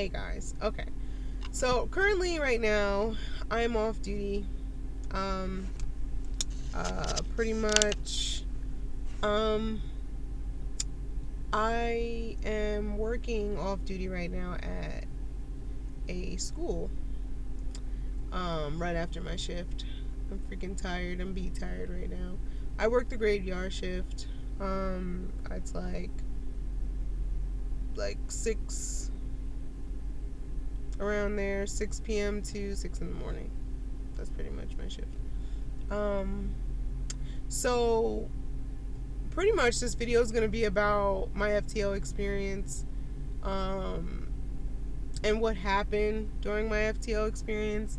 Hey guys. Okay. So currently right now I'm off duty. Um Pretty much um I am working off duty right now at a school. Right after my shift. I'm freaking tired. I'm beat tired right now. I work the graveyard shift. It's like 6 around there, 6 p.m. to 6 in the morning. That's pretty much my shift. Um, so pretty much this video is going to be about my FTO experience, um, and what happened during my FTO experience.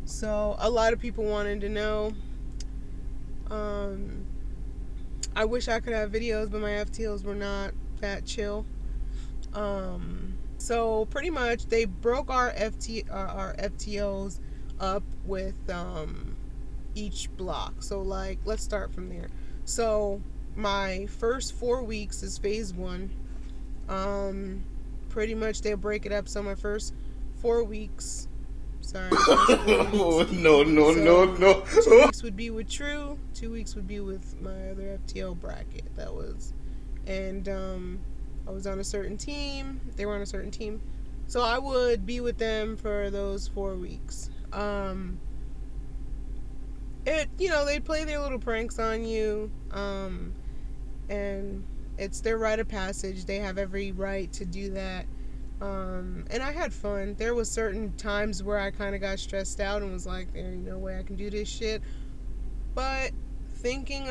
So a lot of people wanted to know. Um, I wish I could have videos, but my FTOs were not that chill. So pretty much they broke our FTOs up with each block. So like let's start from there. So my first 4 weeks is phase one. Pretty much they break it up. So my first 4 weeks. Sorry. No, no, no, So no. 2 weeks would be with True. 2 weeks would be with my other FTO bracket. And I was on a certain team. They were on a certain team. So I would be with them for those 4 weeks. They'd play their little pranks on you. And it's their rite of passage. They have every right to do that. And I had fun. There was certain times where I kind of got stressed out and was like, there ain't no way I can do this shit. But thinking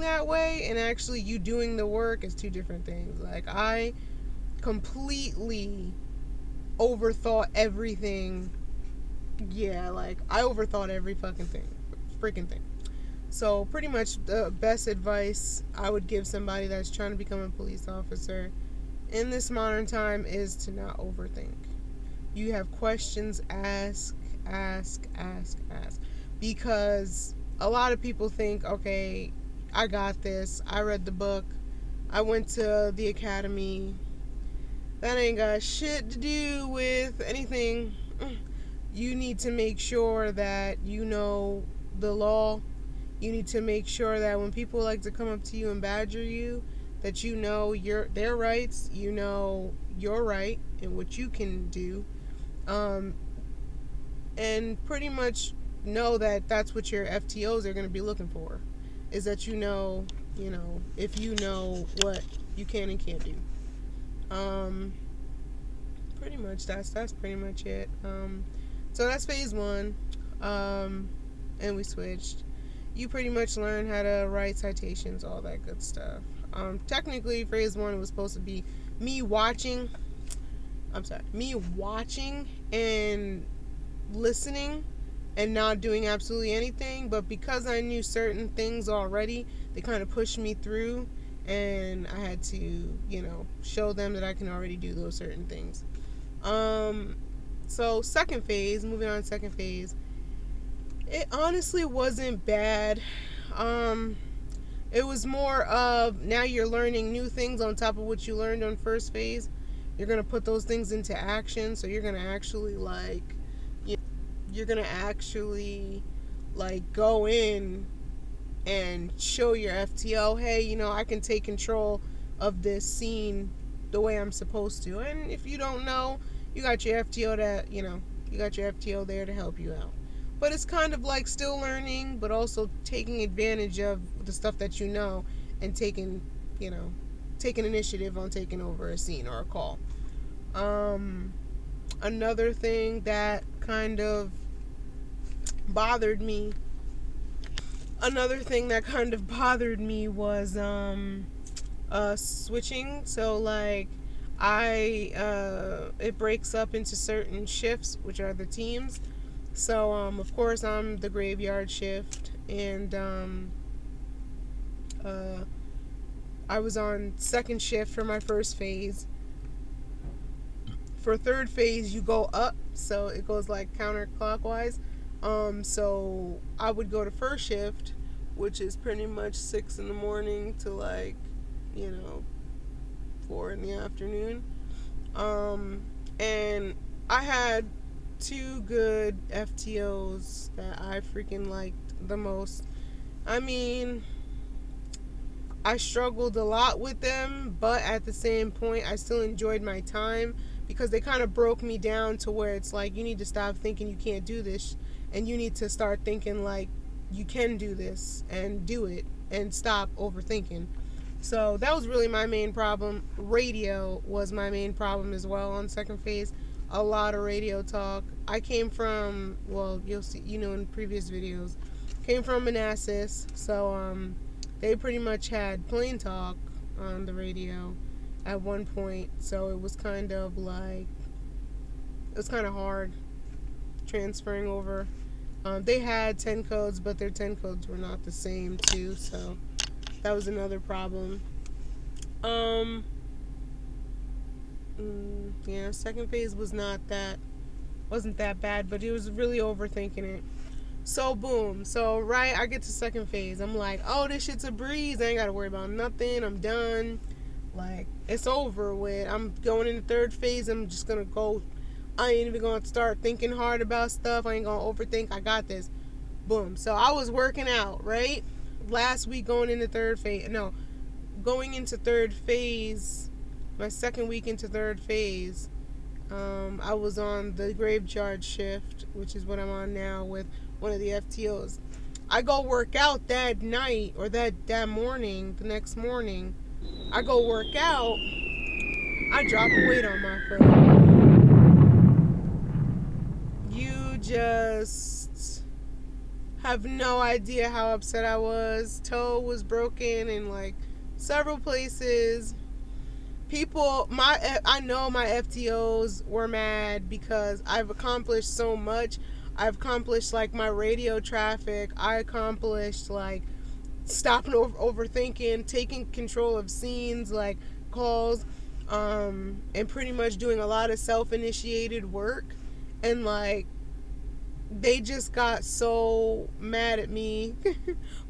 that way and actually you doing the work is two different things. Like I completely overthought everything. Yeah, like I overthought every freaking thing. So pretty much the best advice I would give somebody that's trying to become a police officer in this modern time is to not overthink. You have questions, ask. Because a lot of people think, okay, I got this. I read the book. I went to the academy. That ain't got shit to do with anything. You need to make sure that you know the law. You need to make sure that when people like to come up to you and badger you, that you know their rights, you know your right and what you can do, and pretty much know that that's what your FTOs are going to be looking for, is that if you know what you can and can't do. Pretty much that's pretty much it. So that's phase one, and we switched. You pretty much learn how to write citations, all that good stuff. Technically, phase one was supposed to be me watching. Me watching and listening and not doing absolutely anything. But because I knew certain things already, they kind of pushed me through, and I had to, show them that I can already do those certain things. So second phase, moving on to second phase. It honestly wasn't bad. It was more of now you're learning new things on top of what you learned on first phase. You're gonna put those things into action, so you're gonna actually go in and show your FTO, hey, I can take control of this scene the way I'm supposed to. And if you don't know, you got your FTO there to help you out. But it's kind of like still learning, but also taking advantage of the stuff that you know and taking initiative on taking over a scene or a call. Another thing that kind of bothered me was switching. So like it breaks up into certain shifts, which are the teams. So of course I'm the graveyard shift, and I was on second shift for my first phase. For third phase you go up, so it goes like counterclockwise. So I would go to first shift, which is pretty much 6 in the morning to 4 in the afternoon. And I had two good FTOs that I freaking liked the most. I mean, I struggled a lot with them, but at the same point, I still enjoyed my time because they kind of broke me down to where it's like, you need to stop thinking you can't do this and you need to start thinking like you can do this and do it and stop overthinking. So that was really my main problem. Radio was my main problem as well on second phase. A lot of radio talk. I came from, well, you'll see, in previous videos, came from Manassas, so they pretty much had plain talk on the radio at one point. So it was kind of like, it was kind of hard transferring over. They had 10 codes, but their 10 codes were not the same too, so that was another problem. Um, yeah, second phase wasn't that bad, but it was really overthinking it. So boom, so right, I get to second phase. I'm like, oh, this shit's a breeze. I ain't gotta worry about nothing. I'm done. Like, it's over with. I'm going into third phase. I'm just gonna go. I ain't even gonna start thinking hard about stuff. I ain't gonna overthink. I got this. Boom. So I was working out, right? Last week going into third phase. No, going into third phase, my second week into third phase, I was on the graveyard shift, which is what I'm on now with one of the FTOs. I go work out that night or that morning, the next morning. I go work out. I drop a weight on my foot. You just have no idea how upset I was. Toe was broken in like several places. I know my FTOs were mad because I've accomplished so much. I've accomplished like my radio traffic. I accomplished like stopping overthinking, taking control of scenes like calls, and pretty much doing a lot of self-initiated work. And like they just got so mad at me,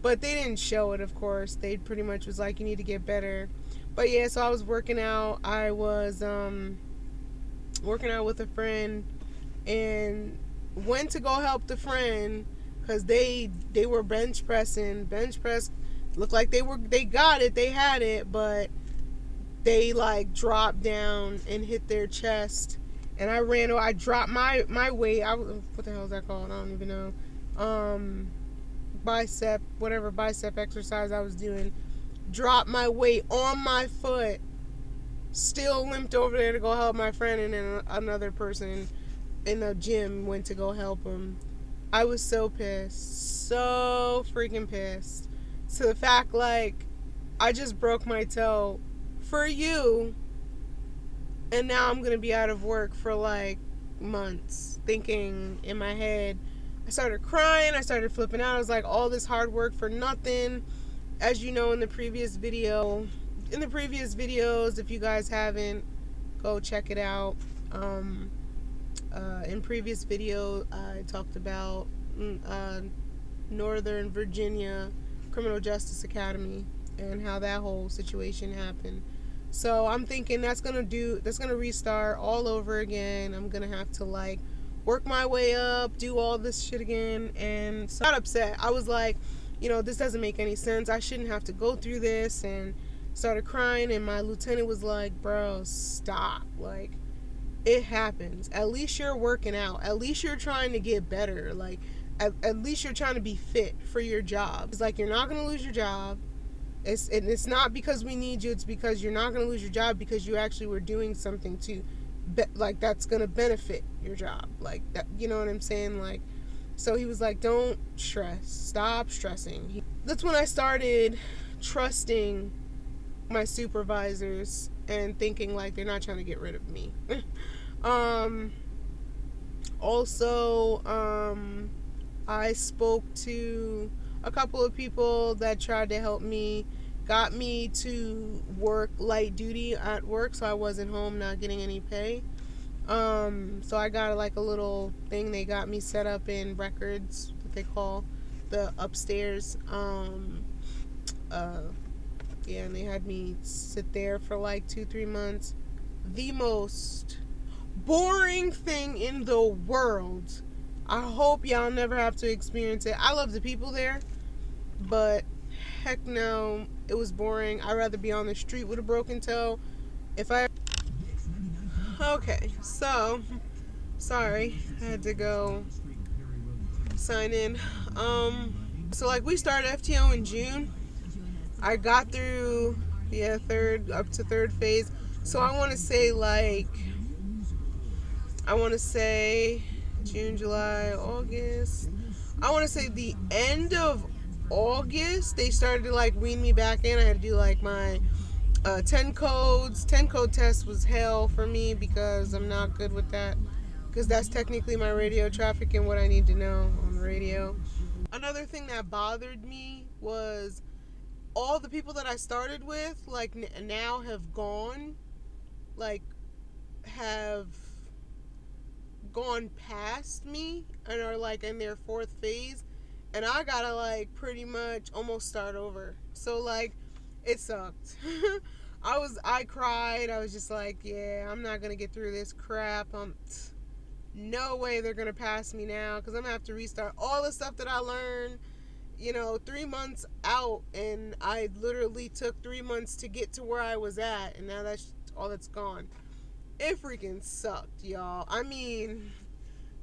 but they didn't show it. Of course, they pretty much was like, "You need to get better." But yeah, so I was working out. I was working out with a friend and went to go help the friend because they were bench pressing. Bench press looked like they got it, they had it, but they like dropped down and hit their chest. And I dropped my weight. What the hell is that called? I don't even know. Whatever bicep exercise I was doing. Dropped my weight on my foot. Still limped over there to go help my friend, and then another person in the gym went to go help him. I was so pissed. So freaking pissed. To the fact, like, I just broke my toe for you, and now I'm gonna be out of work for like months. Thinking in my head, I started crying, I started flipping out. I was like, all this hard work for nothing. As you know, in the previous videos, if you guys haven't, go check it out. In previous video, I talked about Northern Virginia Criminal Justice Academy and how that whole situation happened. So I'm thinking that's gonna restart all over again. I'm gonna have to like work my way up, do all this shit again, and so I got upset. I was like, this doesn't make any sense. I shouldn't have to go through this, and started crying. And my lieutenant was like, "Bro, stop! Like, it happens. At least you're working out. At least you're trying to get better. Like, at least you're trying to be fit for your job. It's like you're not gonna lose your job. It's not because we need you. It's because you're not gonna lose your job because you actually were doing something like that's gonna benefit your job. Like that. You know what I'm saying? Like." So he was like, don't stress. Stop stressing. That's when I started trusting my supervisors and thinking like they're not trying to get rid of me. Also, I spoke to a couple of people that tried to help me, got me to work light duty at work so I wasn't home not getting any pay. So I got like a little thing they got me set up in records, what they call the upstairs. Yeah, and they had me sit there for like 2-3 months. The most boring thing in the world. I hope y'all never have to experience it. I love the people there, but heck no, it was boring. I'd rather be on the street with a broken toe. If I Okay, so sorry, I had to go sign in. So like we started FTO in June. I got through third up to third phase. So I want to say June, July, August. I want to say the end of August they started to like wean me back in. I had to do like my 10 codes. 10 code test was hell for me because I'm not good with that. Because that's technically my radio traffic and what I need to know on the radio. Another thing that bothered me was all the people that I started with, like now have gone, like have gone past me and are like in their fourth phase, and I gotta like pretty much almost start over. So like, it sucked. I cried. I was just like, yeah, I'm not gonna get through this crap. No way they're gonna pass me now because I'm gonna have to restart all the stuff that I learned. 3 months out, and I literally took 3 months to get to where I was at, and now that's all that's gone. It freaking sucked, y'all. I mean,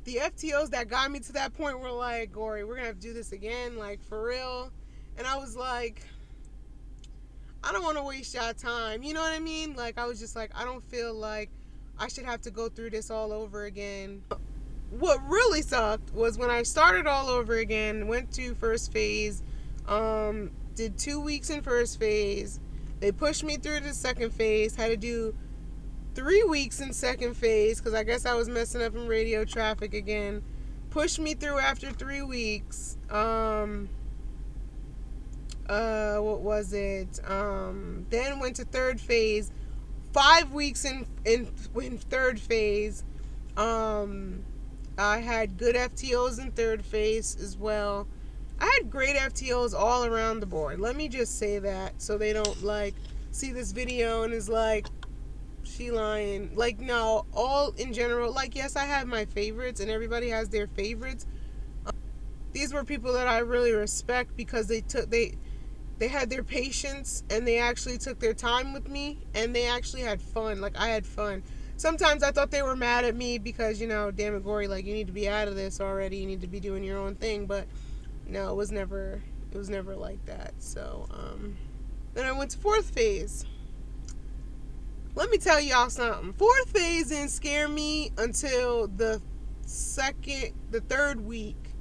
the FTOs that got me to that point were like, Gory, we're gonna have to do this again, like for real. And I was like, I don't want to waste y'all time. You know what I mean? Like, I was just like, I don't feel like I should have to go through this all over again. What really sucked was when I started all over again, went to first phase, did 2 weeks in first phase. They pushed me through to second phase, had to do 3 weeks in second phase because I guess I was messing up in radio traffic again. Pushed me through after 3 weeks. What was it? Then went to third phase. 5 weeks in third phase. I had good FTOs in third phase as well. I had great FTOs all around the board. Let me just say that so they don't like see this video and is like, she lying. Like, no, all in general. Like, yes, I have my favorites and everybody has their favorites. These were people that I really respect because they had their patience and they actually took their time with me and they actually had fun. Like, I had fun. Sometimes I thought they were mad at me because, damn it, Gory, like, you need to be out of this already. You need to be doing your own thing. But no, it was never like that. So, then I went to fourth phase. Let me tell y'all something. Fourth phase didn't scare me until the third week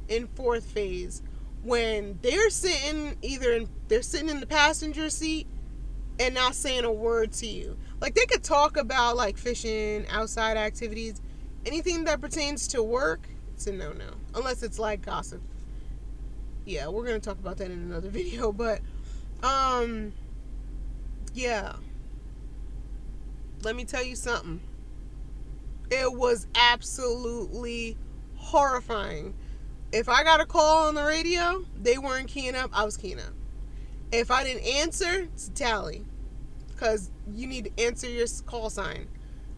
in fourth phase, when they're sitting in the passenger seat and not saying a word to you. Like, they could talk about like fishing, outside activities, anything that pertains to work. It's a no-no, unless it's like gossip. Yeah, we're gonna talk about that in another video. But yeah, let me tell you something. It was absolutely horrifying. If I got a call on the radio, they weren't keying up, I was keying up. If I didn't answer, it's a tally. Because you need to answer your call sign.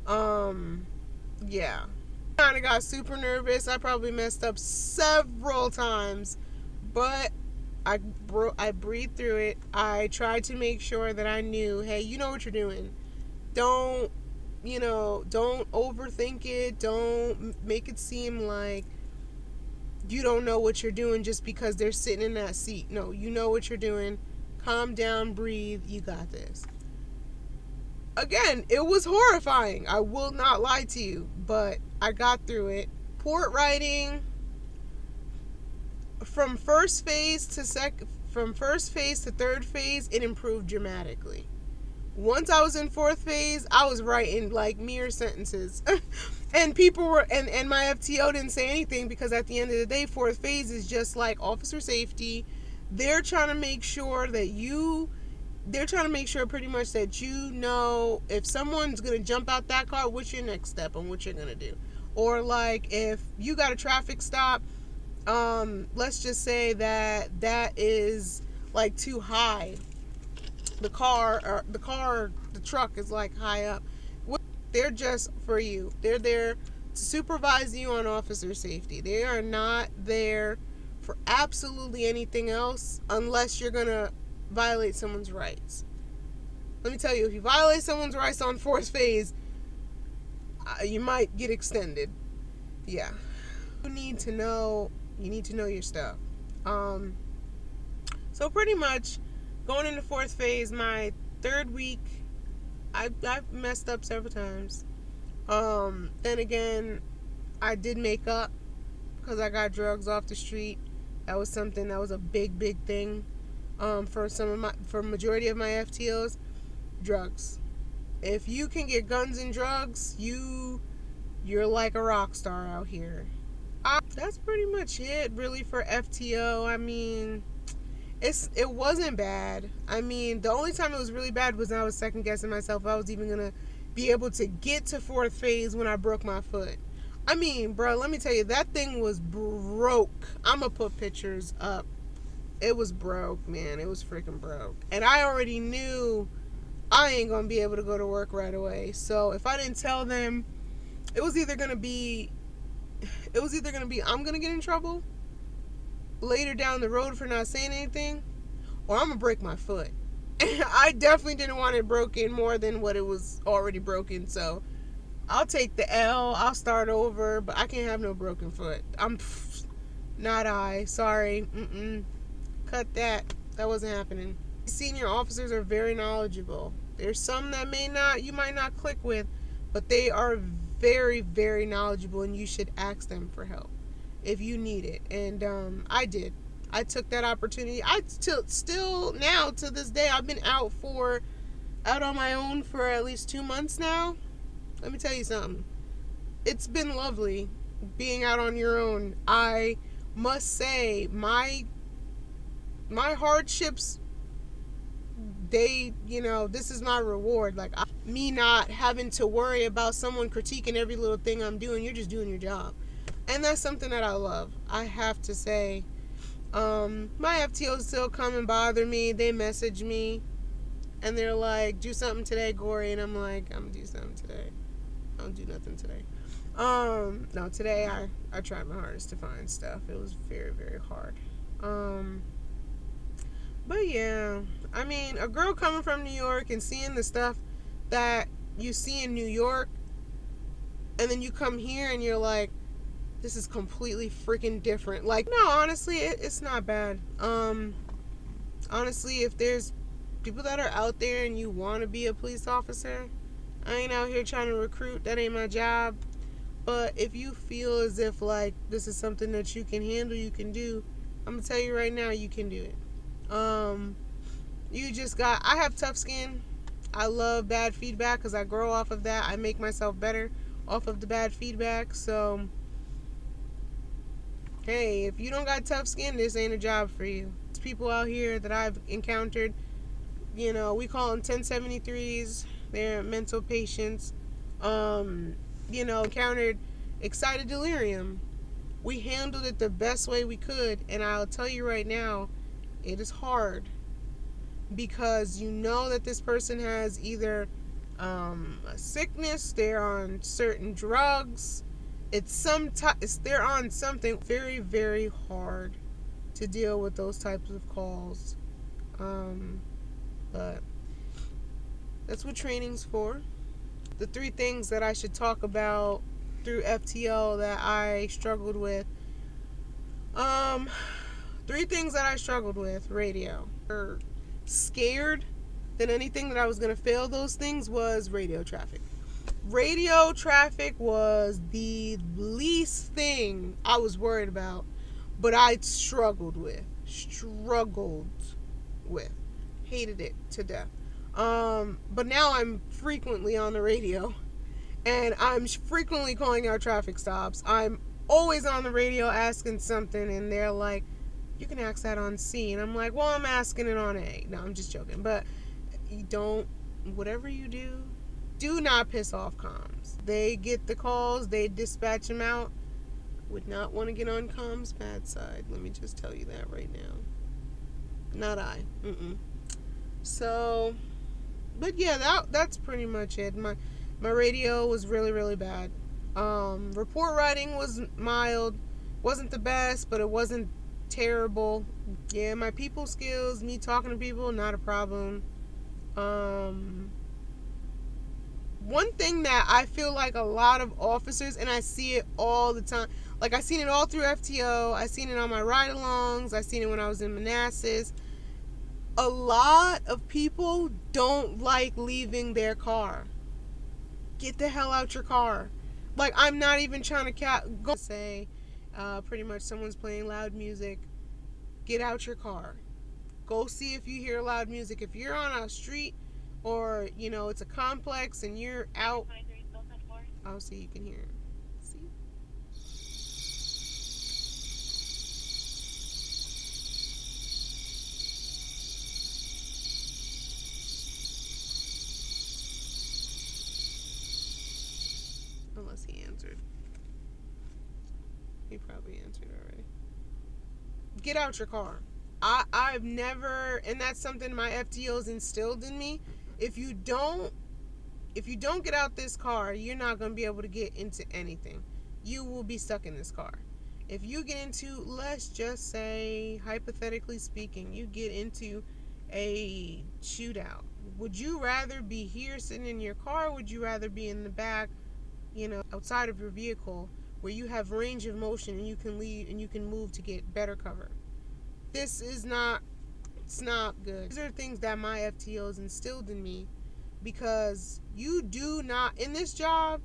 Yeah. I kind of got super nervous. I probably messed up several times. But I breathed through it. I tried to make sure that I knew, hey, you know what you're doing. Don't overthink it. Don't make it seem like you don't know what you're doing just because they're sitting in that seat. No, you know what you're doing. Calm down, breathe. You got this. Again, it was horrifying. I will not lie to you, but I got through it. Port writing from first phase to third phase, it improved dramatically. Once I was in fourth phase, I was writing like mere sentences. And people were, and my FTO didn't say anything because at the end of the day, fourth phase is just like officer safety. They're trying to make sure pretty much that you know if someone's going to jump out that car, what's your next step and what you're going to do. Or like if you got a traffic stop, let's just say that is like too high. The truck is like high up. They're just for you. They're there to supervise you on officer safety. They are not there for absolutely anything else unless you're going to violate someone's rights. Let me tell you, if you violate someone's rights on fourth phase, you might get extended. Yeah. You need to know your stuff. Um, so pretty much going into fourth phase, my third week, I've messed up several times. Then again, I did make up because I got drugs off the street. That was something that was a big thing. For majority of my FTOs, drugs. If you can get guns and drugs, you're like a rock star out here. That's pretty much it, really, for FTO. I mean, it wasn't bad. I mean, the only time it was really bad was when I was second guessing myself if I was even gonna be able to get to fourth phase when I broke my foot. I mean, bro, let me tell you, that thing was broke. I'm gonna put pictures up. It was broke, man. It was freaking broke. And I already knew I ain't gonna be able to go to work right away. So if I didn't tell them, it was either gonna be I'm gonna get in trouble later down the road for not saying anything, or I'm gonna break my foot. I definitely didn't want it broken more than what it was already broken. So I'll take the L. I'll start over, but I can't have no broken foot. Not I. Sorry. Cut that. That wasn't happening. Senior officers are very knowledgeable. There's some that you might not click with, but they are very knowledgeable, and you should ask them for help if you need it. And I did. I took that opportunity. I still now to this day, I've been out on my own for at least 2 months now. Let me tell you something. It's been lovely being out on your own. I must say my hardships, this is my reward. Like, me not having to worry about someone critiquing every little thing I'm doing. You're just doing your job. And that's something that I love. I have to say, my FTOs still come and bother me. They message me and they're like, do something today, Gory. And I'm like, I'm gonna do something today. I don't do nothing today. No, today I tried my hardest to find stuff. It was very hard. But yeah, I mean, a girl coming from New York and seeing the stuff that you see in New York, and then you come here and you're like, this is completely freaking different. Like, no, honestly, it's not bad. Honestly, if there's people that are out there and you want to be a police officer, I ain't out here trying to recruit. That ain't my job. But if you feel as if, like, this is something that you can handle, you can do, I'm going to tell you right now, you can do it. I have tough skin. I love bad feedback because I grow off of that. I make myself better off of the bad feedback. So, hey, if you don't got tough skin, this ain't a job for you. It's people out here that I've encountered, we call them 1073s. They're mental patients. Encountered excited delirium. We handled it the best way we could, and I'll tell you right now, it is hard because you know that this person has either a sickness, they're on certain drugs, they're on something. Very hard to deal with those types of calls. But that's what training's for. The 3 things that I should talk about through FTO that I struggled with. 3 things that I struggled with. Radio. Scared than anything that I was going to fail those things was radio traffic. Radio traffic was the least thing I was worried about, but I struggled with. Hated it to death. But now I'm frequently on the radio, and I'm frequently calling out traffic stops. I'm always on the radio asking something, and they're like, you can ask that on C. And I'm like, well, I'm asking it on A. No, I'm just joking. But whatever you do not piss off comms. They get the calls, they dispatch them out. Would not want to get on comms' bad side. Let me just tell you that right now. Not I. So, but yeah, that's pretty much it. My radio was really, really bad. Report writing was mild. Wasn't the best, but it wasn't terrible. Yeah, my people skills, me talking to people, not a problem. Um, One thing that I feel like a lot of officers, and I see it all the time, like I seen it all through FTO, I seen it on my ride-alongs, I seen it when I was in Manassas. A lot of people don't like leaving their car. Get the hell out your car. Like, I'm not even trying to go say, pretty much someone's playing loud music. Get out your car. Go see if you hear loud music. If you're on a street or, it's a complex and you're out, I'll see you can hear it. See? Unless he answered. He probably answered already. Get out your car. I've never, and that's something my FTOs instilled in me. If you don't get out this car, you're not going to be able to get into anything. You will be stuck in this car. If you get into, let's just say, hypothetically speaking, you get into a shootout. Would you rather be here sitting in your car, or would you rather be in the back, outside of your vehicle, where you have range of motion and you can leave and you can move to get better cover? It's not good. These are things that my FTOs instilled in me, because you do not, in this job,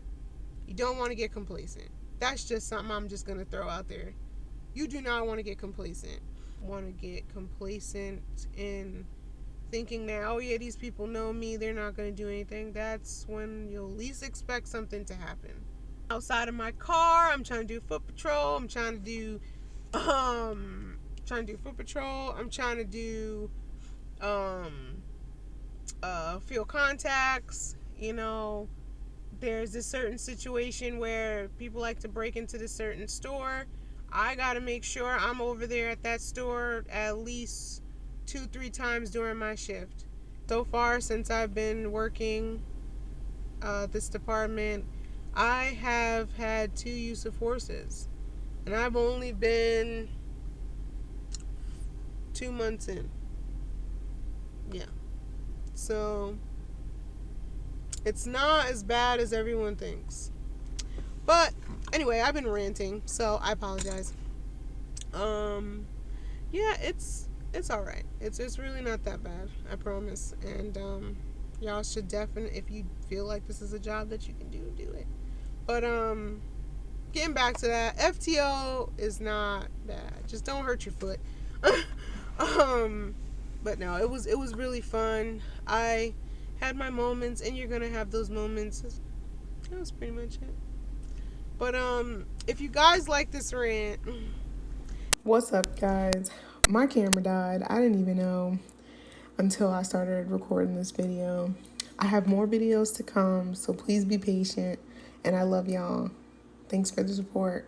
you don't want to get complacent. That's just something I'm just going to throw out there. You do not want to get complacent. Want to get complacent in thinking that, oh yeah, these people know me, they're not going to do anything. That's when you'll least expect something to happen. Outside of my car, I'm trying to do foot patrol. I'm trying to do foot patrol. I'm trying to do field contacts. There's this certain situation where people like to break into this certain store. I got to make sure I'm over there at that store at least 2-3 times during my shift. So far, since I've been working this department, I have had 2 use of forces, and I've only been 2 months in. Yeah. So it's not as bad as everyone thinks. But anyway, I've been ranting, so I apologize. Yeah, it's all right. It's really not that bad, I promise. And y'all should definitely, if you feel like this is a job that you can do it. But getting back to that, FTO is not bad. Just don't hurt your foot. But no, it was really fun. I had my moments, and you're gonna have those moments. That was pretty much it. But if you guys like this rant, what's up, guys? My camera died. I didn't even know until I started recording this video. I have more videos to come, so please be patient, and I love y'all. Thanks for the support.